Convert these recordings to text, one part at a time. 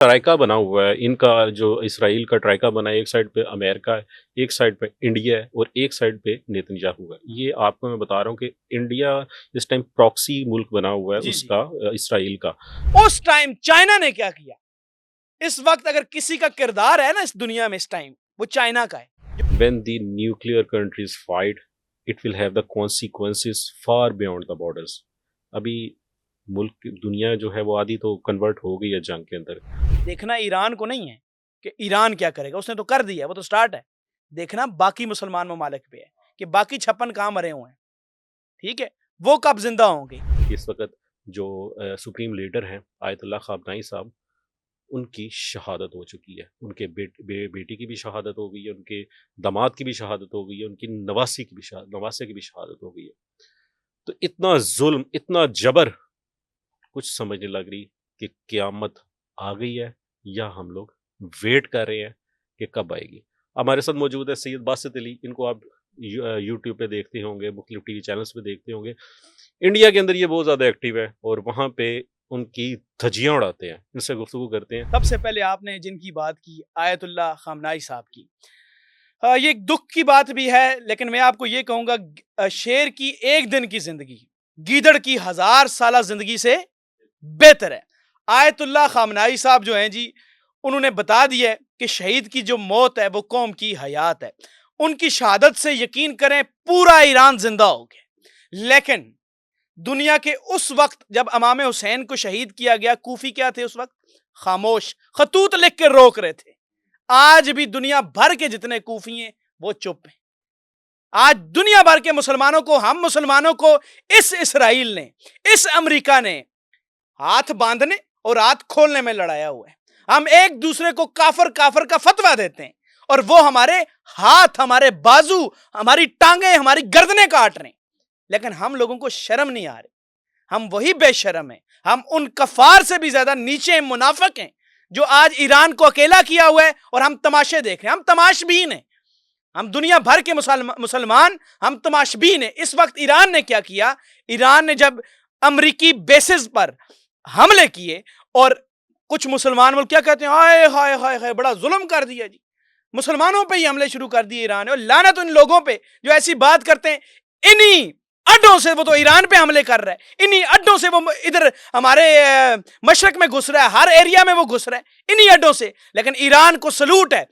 ट्राइका बना हुआ है इनका, जो इसराइल का ट्राइका बना है, एक साइड पे अमेरिका है, एक साइड पे इंडिया है और एक साइड पे नेतन्याहू है। ये आपको मैं बता रहा हूँ कि इंडिया इस टाइम प्रॉक्सी मुल्क बना हुआ है जी जी। उसका, इसराइल का। उस टाइम चाइना ने क्या किया? इस वक्त अगर किसी का किरदार है ना इस दुनिया में, इस टाइम वो चाइना का है। When the nuclear countries fight, it will have the consequences far beyond the borders. अभी मुल्क दुनिया जो है वो आधी तो कन्वर्ट हो गई है जंग के अंदर। देखना ईरान को नहीं है कि ईरान क्या करेगा, उसने तो कर दिया, वो तो स्टार्ट है। देखना बाकी मुसलमान ममालिक पे है कि बाकी 56 कहां मरे हुए हैं। ठीक है, वो कब जिंदा होंगे। इस वक्त जो सुप्रीम लीडर हैं आयतुल्ला खामनाई साहब, उनकी शहादत हो चुकी है। उनके बेटी की भी शहादत हो गई है, उनके दामाद की भी शहादत हो गई है, उनकी नवासे की भी शहादत हो गई है। तो इतना जुल्म, इतना जबर, कुछ समझ नहीं लग रही कि क़यामत आ गई है या हम लोग वेट कर रहे हैं कि कब आएगी। हमारे साथ मौजूद है सैयद बासित अली, इनको आप यूट्यूब पे देखते होंगे, मुख्तलिफ टीवी चैनल्स पे देखते होंगे। इंडिया के अंदर ये बहुत ज़्यादा एक्टिव है और वहाँ पे उनकी धज्जियाँ उड़ाते हैं, इनसे गुफ्तगू करते हैं। सबसे पहले आपने जिनकी बात की आयतुल्ला खामनाई साहब की, ये एक दुख की बात भी है, लेकिन मैं आपको ये कहूंगा शेर की एक दिन की जिंदगी गीदड़ की 1000 साल जिंदगी से बेहतर है। आयतुल्ला खामनाई साहब जो हैं जी, उन्होंने बता दिया कि शहीद की जो मौत है वो कौम की हयात है। उनकी शहादत से यकीन करें पूरा ईरान जिंदा हो गया। लेकिन दुनिया के उस वक्त जब इमाम हुसैन को शहीद किया गया, कूफी क्या थे उस वक्त? खामोश, खतूत लिख के रोक रहे थे। आज भी दुनिया भर के जितने कूफी हैं वो चुप हैं। आज दुनिया भर के मुसलमानों को, हम मुसलमानों को इस इसराइल ने, इस अमेरिका ने हाथ बांधने और हाथ खोलने में लड़ाया हुआ है। हम एक दूसरे को काफर काफर का फतवा देते हैं और वो हमारे हाथ, हमारे बाजू, हमारी टांगे, हमारी गर्दनें काट रहे हैं। लेकिन हम लोगों को शर्म नहीं आ रही। हम वही बेशर्म हैं, हम उन कफार से भी ज्यादा नीचे मुनाफिक हैं जो आज ईरान को अकेला किया हुआ है और हम तमाशे देख रहे हैं। हम तमाशबीन हैं, हम दुनिया भर के मुसलमान हम तमाशबीन हैं। इस वक्त ईरान ने क्या किया? ईरान ने जब अमरीकी बेसिस पर हमले किए और कुछ मुसलमान मुल्क क्या कहते हैं, हाय हाय हाय हाय बड़ा जुल्म कर दिया जी, मुसलमानों पे ही हमले शुरू कर दिए ईरान ने। और लानत उन लोगों पे जो ऐसी बात करते हैं। इन्हीं अड्डों से वो तो ईरान पे हमले कर रहा है, इन्हीं अड्डों से वो इधर हमारे मशरक में घुस रहा है, हर एरिया में वो घुस रहा है, इन्हीं अड्डों से। लेकिन ईरान को सलूट है।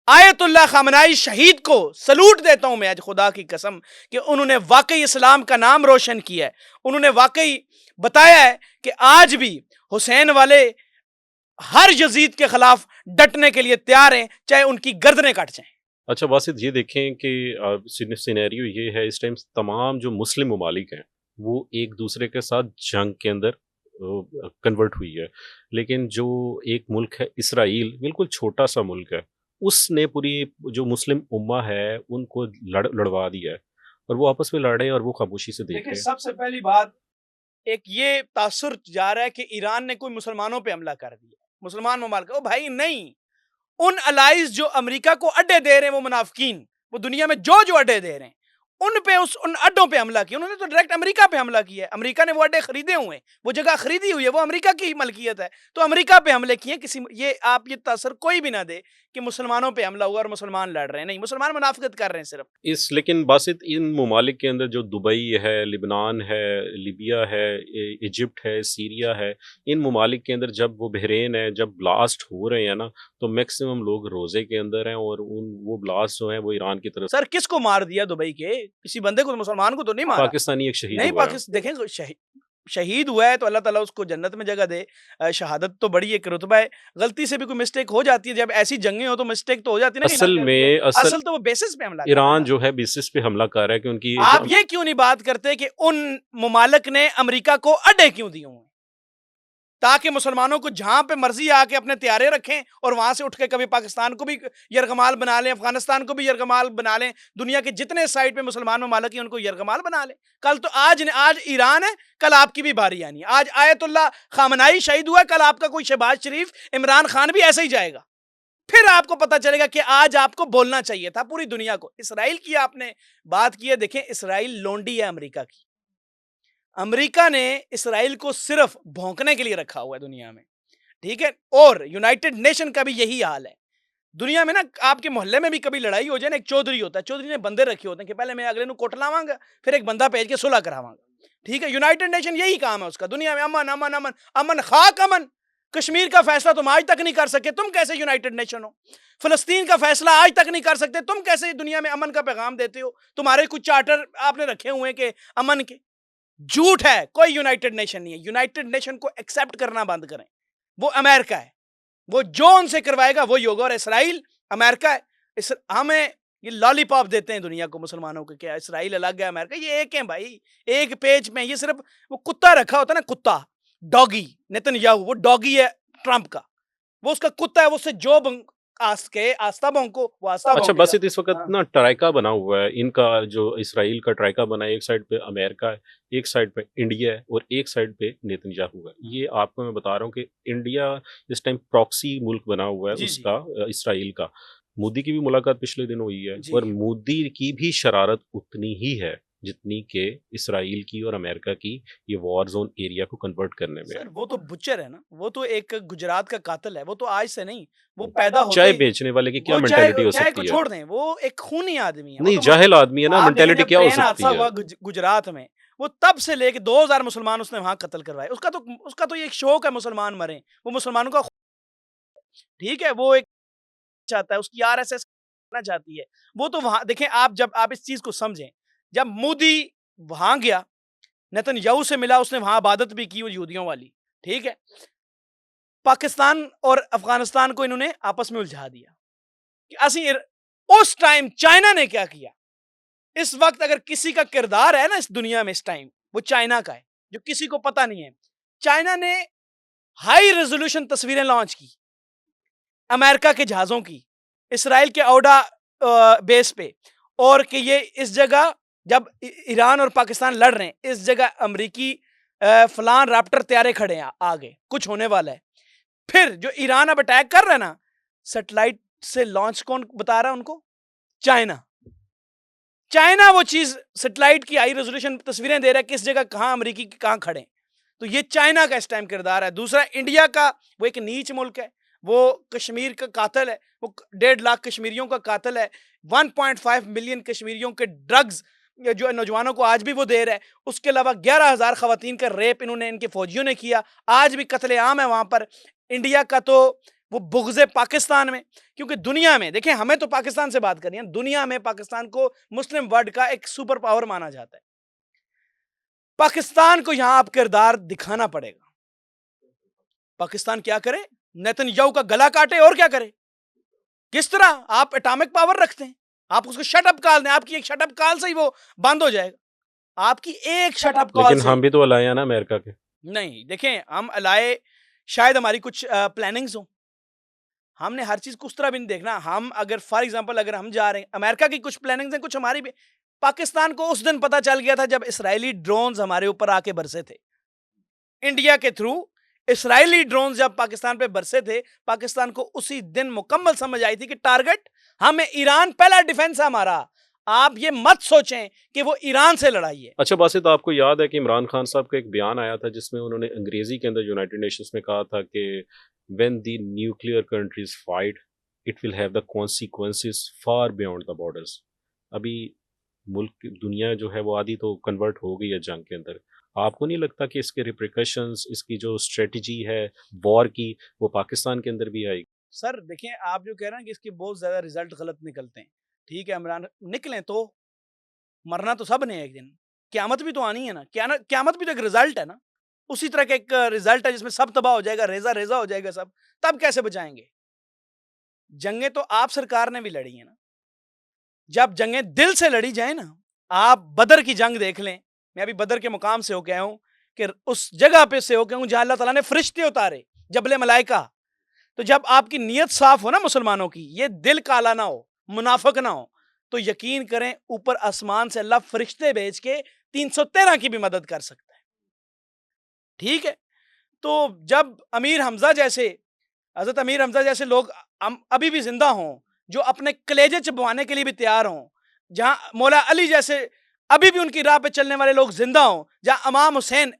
आयतुल्ला खामनाई शहीद को सलूट देता हूं मैं आज खुदा की कसम कि उन्होंने वाकई इस्लाम का नाम रोशन किया है। उन्होंने वाकई बताया है कि आज भी हुसैन वाले हर यजीद के खिलाफ डटने के लिए तैयार हैं, चाहे उनकी गर्दनें कट जाएं। अच्छा बासित, ये देखें कि सिनेरियो ये है इस टाइम, तमाम जो मुस्लिम ममालिक हैं वो एक दूसरे के साथ जंग के अंदर कन्वर्ट हुई है। लेकिन जो एक मुल्क है इसराइल, बिल्कुल छोटा सा मुल्क है, उसने पूरी जो मुस्लिम उम्मा है उनको लड़वा दिया है और वो आपस में लड़ रहे हैं और वो खामोशी से देख रहे हैं। सबसे पहली बात, एक ये तासुर जा रहा है कि ईरान ने कोई मुसलमानों पे हमला कर दिया, मुसलमान ममालिक। ओ भाई नहीं, उन अलाइज जो अमेरिका को अड्डे दे रहे हैं, वो मुनाफिकीन, वो दुनिया में जो जो अड्डे दे रहे हैं उन पे, उन अड्डों पे हमला किया। उन्होंने तो डायरेक्ट अमेरिका पे हमला किया है। अमेरिका ने वो अड्डे खरीदे हुए हैं, वो जगह खरीदी हुई है, वो अमेरिका की मलकियत है, तो अमेरिका पे हमले किए। किसी ये आप ये तासर कोई भी ना दे कि मुसलमानों पे हमला हुआ और मुसलमान लड़ रहे हैं। नहीं, मुसलमान मुनाफिकत कर रहे हैं सिर्फ। लेकिन बासित, इन ममालिक के अंदर जो दुबई है, लिबनान है, लिबिया है, इजिप्ट है, सीरिया है, इन ममालिक के अंदर जब वो बहरेन है, जब ब्लास्ट हो रहे हैं ना, तो मैक्सिमम लोग रोजे के अंदर हैं और वो ब्लास्ट जो है वो ईरान की तरफ। सर किसको मार दिया दुबई के? किसी बंदे को, मुसलमान को तो नहीं मारा। पाकिस्तानी एक शहीद नहीं, हुआ है। पाकिस्तान देखें, शहीद हुआ है तो अल्लाह ताला उसको जन्नत में जगह दे। शहादत तो बड़ी एक रुतबा है। गलती से भी कोई मिस्टेक हो जाती है, जब ऐसी जंगें हो तो मिस्टेक तो हो जाती है ना। असल तो वो बेसिस पे हमला कर रहा है ईरान ना। जो है बेसिस पे हमला कर रहा है कि उनकी। आप ये क्यों नहीं बात करते कि उन मुमालिक ने अमेरिका को अड्डे क्यों दिए हुए, ताकि मुसलमानों को जहां पे मर्जी आके अपने त्यारे रखें और वहां से उठ के कभी पाकिस्तान को भी यरगमाल बना लें, अफगानिस्तान को भी यरगमाल बना लें, दुनिया के जितने साइड पे मुसलमान ममालिक हैं उनको यरगमाल बना लें। कल तो आज ईरान है, कल आपकी भी बारी आनी है। आज आयतुल्ला खामनाई शहीद हुआ, कल आपका कोई शहबाज शरीफ, इमरान खान भी ऐसे ही जाएगा। फिर आपको पता चलेगा कि आज आपको बोलना चाहिए था पूरी दुनिया को। इसराइल की आपने बात की है, देखें इसराइल लोंडी है अमेरिका की। अमेरिका ने इसराइल को सिर्फ भौंकने के लिए रखा हुआ है दुनिया में। ठीक है, और यूनाइटेड नेशन का भी यही हाल है। दुनिया में ना आपके मोहल्ले में भी कभी लड़ाई हो जाए ना, एक चौधरी होता है, चौधरी ने बंदे रखे होते हैं कि पहले मैं अगले को कोट लावांगा, फिर एक बंदा भेज के सुलह करावांगा। ठीक है, यूनाइटेड नेशन यही काम है उसका, दुनिया में अमन अमन अमन अमन खाक अमन। कश्मीर का फैसला तुम आज तक नहीं कर सके, तुम कैसे यूनाइटेड नेशन हो? फिलिस्तीन का फैसला आज तक नहीं कर सकते, तुम कैसे दुनिया में अमन का पैगाम देते हो? तुम्हारे कुछ चार्टर आपने रखे हुए हैं कि अमन के। झूठ है, कोई यूनाइटेड नेशन नहीं है। यूनाइटेड नेशन को एक्सेप्ट करना बंद करें, वो अमेरिका है, वो जो उनसे करवाएगा वही होगा। और इसराइल अमेरिका है, हमें ये लॉलीपॉप देते हैं दुनिया को, मुसलमानों को, क्या इसराइल अलग है अमेरिका, ये एक है भाई, एक पेज में। ये सिर्फ वो कुत्ता रखा होता है ना, कुत्ता, डॉगी, नेतन्याहू, वो डॉगी है ट्रंप का, वो उसका कुत्ता है, वो उससे जो आस्था भौंको, वो आस्था अच्छा, भौंकेगा। बस इस वक्त हाँ। ना ट्राइका बना हुआ है इनका, जो इसराइल का ट्राइका बना है, एक साइड पे अमेरिका है, एक साइड पे इंडिया है और एक साइड पे नेतन्याहू है। ये आपको मैं बता रहा हूँ कि इंडिया इस टाइम प्रॉक्सी मुल्क बना हुआ है जी, जी। उसका, इसराइल का। मोदी की भी मुलाकात पिछले दिन हुई है जी। और मोदी की भी शरारत उतनी ही है जितनी के इसराइल की और अमेरिका की ये वॉर जोन एरिया को कन्वर्ट करने में है। सर वो तो बुच्चर है ना, वो तो एक गुजरात का कातिल है, वो तो आज से नहीं, वो पैदा होते चाय ही बेचने वाले की क्या वो मेंटेलिटी हो चाय को सकती है? छोड़ दें, वो एक खूनी आदमी है। वो नहीं, तो जाहिल आदमी है ना, आप देखें मेंटेलिटी जब क्या हो ट्रेन सकती हादसा है? हुआ गुजरात में, वो तब से लेके 2000 मुसलमान उसने वहां कत्ल करवाए। उसका तो ये एक शौक है मुसलमान मरे, वो मुसलमानों का ठीक है, वो एक चाहता है, उसकी आरएसएस करना चाहती है। वो तो वहां देखें आप, जब आप इस चीज को समझें, जब मोदी वहां गया, नेतन्याहू से मिला, उसने वहां इबादत भी की वो यहूदियों वाली, ठीक है। पाकिस्तान और अफगानिस्तान को इन्होंने आपस में उलझा दिया कि उस टाइम चाइना ने क्या किया। इस वक्त अगर किसी का किरदार है ना इस दुनिया में इस टाइम, वो चाइना का है, जो किसी को पता नहीं है। चाइना ने हाई रेजोल्यूशन तस्वीरें लॉन्च की अमेरिका के जहाजों की, इसराइल के औडा बेस पे, और कि ये इस जगह जब ईरान और पाकिस्तान लड़ रहे हैं, इस जगह अमरीकी फलान रैप्टर तैयारे खड़े हैं, आगे कुछ होने वाला है। फिर जो ईरान अब अटैक कर रहा है ना, सैटेलाइट से लॉन्च कौन बता रहा है उनको? चाइना। चाइना वो चीज सैटेलाइट की हाई रेजोल्यूशन तस्वीरें दे रहा है, किस जगह कहां अमरीकी के कहां खड़े। तो ये चाइना का इस टाइम किरदार है। दूसरा इंडिया का, वो एक नीच मुल्क है, वो कश्मीर का कातिल है, वो 1.5 लाख कश्मीरियों का कातिल है, 1.5 मिलियन कश्मीरियों के ड्रग्स जो नौजवानों को आज भी वो दे रहा है। उसके अलावा 11,000 खवातीन का रेप इन्होंने, इनके फौजियों ने किया, आज भी कत्लेआम है वहां पर। इंडिया का तो वो बुग़्ज़ पाकिस्तान में, क्योंकि दुनिया में देखें, हमें तो पाकिस्तान से बात करनी है, दुनिया में पाकिस्तान को मुस्लिम वर्ल्ड का एक सुपर पावर माना जाता है। पाकिस्तान को यहां आप किरदार दिखाना पड़ेगा। पाकिस्तान क्या करे? नेतन्याहू का गला काटे और क्या करे? किस तरह आप एटॉमिक पावर रखते हैं, आप उसको शट अप कॉल दें, आपकी एक शट अप कॉल से ही वो बंद हो जाएगा। आपकी एक शट अप कॉल लेकिन से। हम भी तो अलाए हैं ना अमेरिका के। नहीं, देखें, हम अलाए, शायद हमारी कुछ प्लानिंग्स हो, हमने हर चीज को उस तरह भी नहीं देखना। हम अगर फॉर एग्जांपल अगर हम जा रहे हैं, अमेरिका की कुछ प्लानिंग्स हैं, कुछ हमारी भी। पाकिस्तान को उस दिन पता चल गया था जब इसराइली ड्रोन्स हमारे ऊपर आके बरसे थे, इंडिया के थ्रू इसराइली ड्रोन जब पाकिस्तान पे बरसे थे, पाकिस्तान को उसी दिन मुकम्मल समझ आई थी कि टारगेट हमें ईरान, पहला डिफेंस है हमारा। आप ये मत सोचें कि वो ईरान से लड़ाई है। अच्छा बासित, आपको याद है कि इमरान खान साहब का एक बयान आया था जिसमें उन्होंने अंग्रेजी के अंदर यूनाइटेड नेशंस में कहा था कि when the nuclear countries fight it will have the consequences far beyond the borders. अभी मुल्क, दुनिया जो है वो आधी तो कन्वर्ट हो गई है जंग के अंदर। आपको नहीं लगता कि इसके रिप्रिकॉशंस, इसकी जो स्ट्रेटजी है वॉर की, वो पाकिस्तान के अंदर भी आएगी? सर देखें, आप जो कह रहे हैं कि इसके बहुत ज्यादा रिजल्ट गलत निकलते हैं, ठीक है, इमरान निकले तो मरना तो सब ने है एक दिन, क्यामत भी तो आनी है ना, क्यामत भी तो एक रिजल्ट है ना। उसी तरह का एक रिजल्ट है जिसमें सब तबाह हो जाएगा, रेजा रेजा हो जाएगा सब, तब कैसे बचाएंगे? जंगें तो आप सरकार ने भी लड़ी है ना। जब जंगें दिल से लड़ी जाए ना, आप बदर की जंग देख लें, मैं अभी बदर के मुकाम से होके आया हूं, कि उस जगह पे से होके हूं जहां अल्लाह ताला ने फरिश्ते उतारे, जबले मलाइका। तो जब आपकी नीयत साफ हो ना मुसलमानों की, ये दिल काला ना हो, मुनाफिक ना हो, तो यकीन करें ऊपर आसमान से अल्लाह फरिश्ते भेज के 313 की भी मदद कर सकता है। ठीक है, तो जब अमीर हमजा जैसे, हजरत अमीर हमजा जैसे लोग अभी भी जिंदा हों, जो अपने कलेजे चबवाने के लिए भी तैयार हों, जहां मौला अली जैसे अभी भी उनकी राह पे चलने वाले लोग जिंदा हों, जहां इमाम हुसैन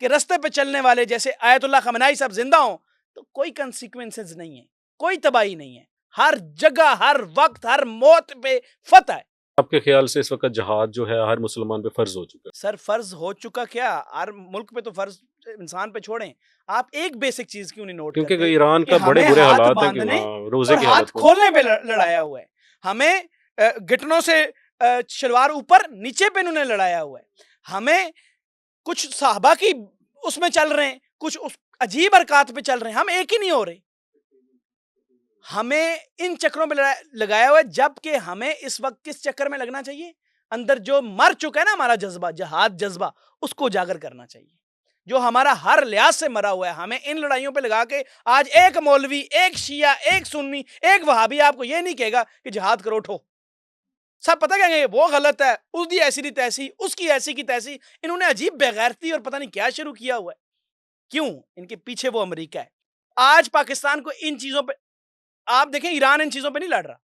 के रास्ते पे चलने वाले जैसे आयतुल्लाह खमनाई साहब जिंदा हों, तो कोई कंसिक्वेंसेस नहीं है, कोई तबाही नहीं है। हर जगह, हर वक्त, हर मौत पे फतह है। आपके ख्याल से इस वक्त जहाद जो है हर मुसलमान पे फर्ज हो चुका है? सर फर्ज हो चुका क्या, हर मुल्क पे तो फर्ज इंसान पे छोड़ें, आप एक बेसिक चीज क्यों नहीं नोट क्योंकि करते ईरान कि का बड़े हमें बुरे हाथ हालात हैं कि बांधने हाँ, रोजे और की हाथ हालत में। खोलने पे लड़ाया हुआ है। हमें घुटनों से शलवार ऊपर नीचे पे इन्होंने लड़ाया हुआ है। हमें कुछ साहबा की उसमें चल रहे हैं, कुछ उस अजीब हरकत पे चल रहे हैं, हम एक ही नहीं हो रहे। हमें इन चक्रों में लगाया हुआ है, जबकि हमें इस वक्त किस चक्कर में लगना चाहिए, अंदर जो मर चुका है ना हमारा जज्बा, जहाद जज्बा, उसको उजागर करना चाहिए, जो हमारा हर लिहाज से मरा हुआ है। हमें इन लड़ाइयों पे लगा के आज एक मौलवी, एक शिया, एक सुन्नी, एक वहाबी आपको ये नहीं कहेगा कि जिहाद करो, उठो। सब पता क्या कहेंगे, वो गलत है, उसकी ऐसी की तैसी, उसकी ऐसी की तैसी। इन्होंने अजीब बेगैरती और पता नहीं क्या शुरू किया हुआ है। क्यों? इनके पीछे वो अमेरिका है। आज पाकिस्तान को इन चीजों पे, आप देखें ईरान इन चीजों पे नहीं लड़ रहा,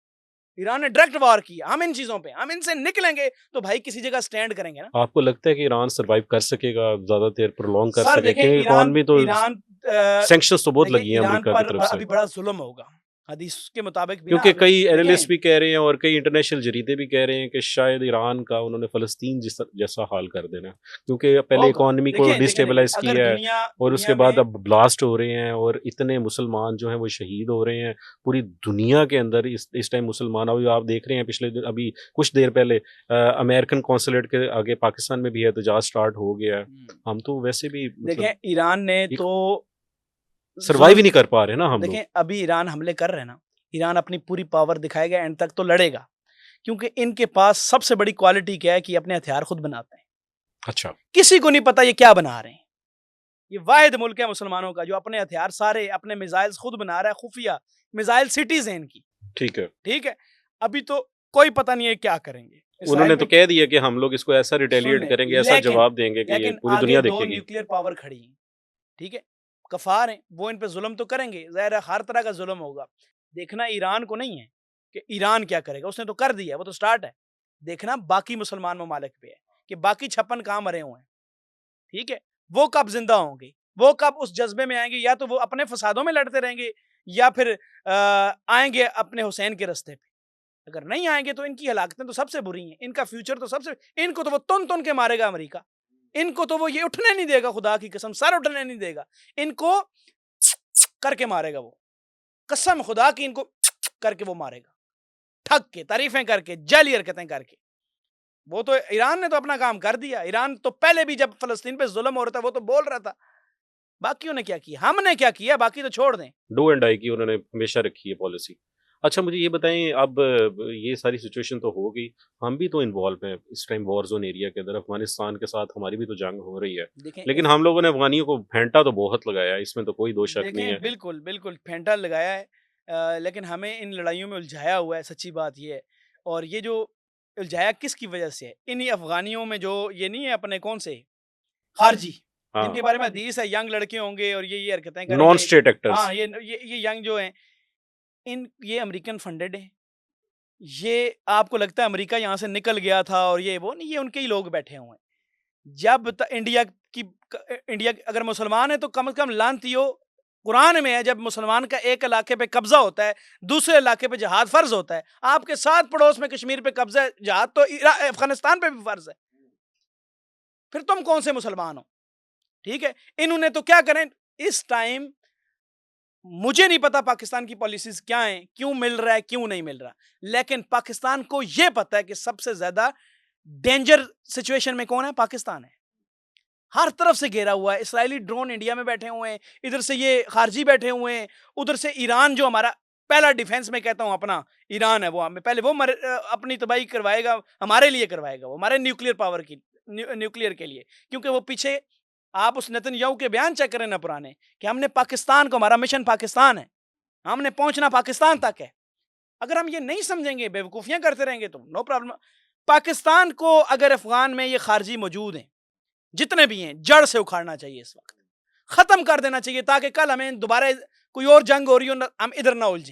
ईरान ने डायरेक्ट वार किया। हम इन चीजों पे, हम इनसे निकलेंगे तो भाई किसी जगह स्टैंड करेंगे ना। आपको लगता है कि ईरान सरवाइव कर सकेगा, ज्यादा देर प्रोलॉन्ग कर सर सके? देखें क्योंकि ईरान इकॉनमी तो ईरान सैंक्शंस तो बहुत देखें लगी हैं ईरान अमेरिका की पर तरफ से। अभी बड़ा जुल्म होगा, हदीस के मुताबिक भी ना। क्योंकि अभी कई एनालिस्ट देखें, भी कह रहे हैं और कई इंटरनेशनल जरीदे भी कह रहे हैं कि शायद ईरान का उन्होंने फ़लस्तीन जैसा हाल कर देना है, क्योंकि पहले होगा। इकॉनमी को देखें देखें देखें डिस्टेबलाइज अगर किया है दुनिया और उसके दुनिया बाद में, अब ब्लास्ट हो रहे हैं और इतने मुसलमान जो हैं वो शहीद हो रहे हैं पूरी दुनिया के अंदर। इस टाइम मुसलमान, अभी आप देख रहे हैं पिछले दिन, अभी कुछ देर पहले अमेरिकन कौंसलेट के आगे पाकिस्तान में भी एहतजाज स्टार्ट हो गया है। हम तो वैसे भी मतलब देखें ईरान ने तो सर्वाइव जुल्म, ही नहीं कर पा रहे ना हम लोग। देखें अभी ईरान हमले कर रहे हैं ना, ईरान अपनी पूरी पावर दिखाएगा, एंड तक तो लड़ेगा, क्योंकि इनके पास सबसे बड़ी क्वालिटी क्या है कि अपने हथियार खुद बनाते हैं। अच्छा, किसी को नहीं पता ये क्या बना रहे हैं। ये वाहिद मुल्क है मुसलमानों का जो अपने हथियार सारे, अपने मिसाइल्स खुद बना रहा है, खुफिया मिसाइल सिटीज हैं इनकी। ठीक है। ठीक है, अभी तो कोई पता नहीं है क्या करेंगे इसराइल उन्होंने तो पे। कह दिया कि हम लोग इसको ऐसा सुन रिटेलिएट ले, करेंगे, ऐसा लेकिन जवाब देंगे कि ये लेकिन पूरी आगे दुनिया दो देखेगी। न्यूक्लियर पावर खड़ी हैं। ठीक है, कफार हैं, वो इन पे जुल्म तो करेंगे, ज़ाहिर है हर तरह का जुल्म होगा। देखना ईरान को नहीं है कि ईरान क्या करेगा, उसने तो कर दिया, वो तो स्टार्ट है। देखना बाकी मुसलमान ममालिक पे है कि बाकी 56 कहाँ मरे हुए हैं। ठीक है, वो कब जिंदा होंगे, वो कब उस जज्बे में आएंगे, या तो वो अपने फसादों में लड़ते रहेंगे या फिर आएंगे अपने हुसैन के रास्ते पे। अगर नहीं आएंगे तो इनकी हलाकतें तो सबसे बुरी हैं, इनका फ्यूचर तो सबसे, इनको तो वो तुन तुन के मारेगा अमेरिका, इनको तो वो ये उठने नहीं देगा, खुदा की कसम सर उठने नहीं देगा, इनको करके मारेगा वो, कसम खुदा की इनको करके वो मारेगा, ठग के, तारीफें करके, जाली हरकतें करके। वो तो ईरान ने तो अपना काम कर दिया। ईरान तो पहले भी जब फलस्तीन पे जुल्म हो रहा था वो तो बोल रहा था, बाकियों ने क्या किया, हमने क्या किया, बाकी तो छोड़ दें। डू एंड डाई की उन्होंने हमेशा रखी है पॉलिसी। अच्छा, मुझे ये बताएं, अब ये सारी सिचुएशन तो हो गई, हम भी तो इन्वॉल्व हैं इस टाइम वॉर जोन एरिया के अंदर, अफगानिस्तान के साथ हमारी भी तो जंग हो रही है। देखें लेकिन हम लोगों ने अफगानियों को फेंटा तो बहुत लगाया है, इसमें तो कोई दो शक नहीं है। देखें बिल्कुल बिल्कुल फेंटा लगाया है, लेकिन हमें इन लड़ाइयों में उलझाया हुआ है, सच्ची बात ये है। और ये जो उलझाया किसकी वजह से है, इन्हीं अफगानियों में जो ये नहीं है अपने कौन से खारजी, हाँ, जिनके बारे में हदीस है, यंग लड़के होंगे और ये हरकतें नॉन करेंगे। State actors. हाँ, ये यंग जो हैं, ये अमेरिकन फंडेड हैं। ये आपको लगता है अमेरिका यहाँ से निकल गया था और ये वो नहीं, ये उनके ही लोग बैठे हुए हैं। जब इंडिया की इंडिया अगर मुसलमान है तो कम से कम लानतियो, कुरान में है, जब मुसलमान का एक इलाके पे कब्जा होता है, दूसरे इलाके पे जहाद फर्ज होता है। आपके साथ पड़ोस में कश्मीर पे कब्जा है, जहाद तो अफगानिस्तान पे भी फर्ज है, फिर तुम कौन से मुसलमान हो? ठीक है, इन्होंने तो क्या करें इस टाइम, मुझे नहीं पता पाकिस्तान की पॉलिसीज क्या हैं, क्यों मिल रहा है, क्यों नहीं मिल रहा, लेकिन पाकिस्तान को यह पता है कि सबसे ज्यादा डेंजर सिचुएशन में कौन है, पाकिस्तान है। हर तरफ से घेरा हुआ है, इसराइली ड्रोन इंडिया में बैठे हुए हैं, इधर से ये खारजी बैठे हुए हैं, उधर से ईरान जो हमारा पहला डिफेंस में कहता हूं अपना ईरान है, वो हमें पहले वो अपनी तबाही करवाएगा, हमारे लिए करवाएगा, वो हमारे न्यूक्लियर पावर की, न्यूक्लियर के लिए। क्योंकि वो पीछे, आप उस नेतन्याहू के बयान चेक करें ना पुराने, कि हमने पाकिस्तान को, हमारा मिशन पाकिस्तान है, हमने पहुंचना पाकिस्तान तक है। अगर हम ये नहीं समझेंगे, बेवकूफियां करते रहेंगे तो नो प्रॉब्लम। पाकिस्तान को अगर अफगान में ये खारजी मौजूद हैं, जितने भी हैं, जड़ से उखाड़ना चाहिए, इस वक्त खत्म कर देना चाहिए, ताकि कल हमें दोबारा कोई और जंग हो रही हो, हम इधर ना उलझें।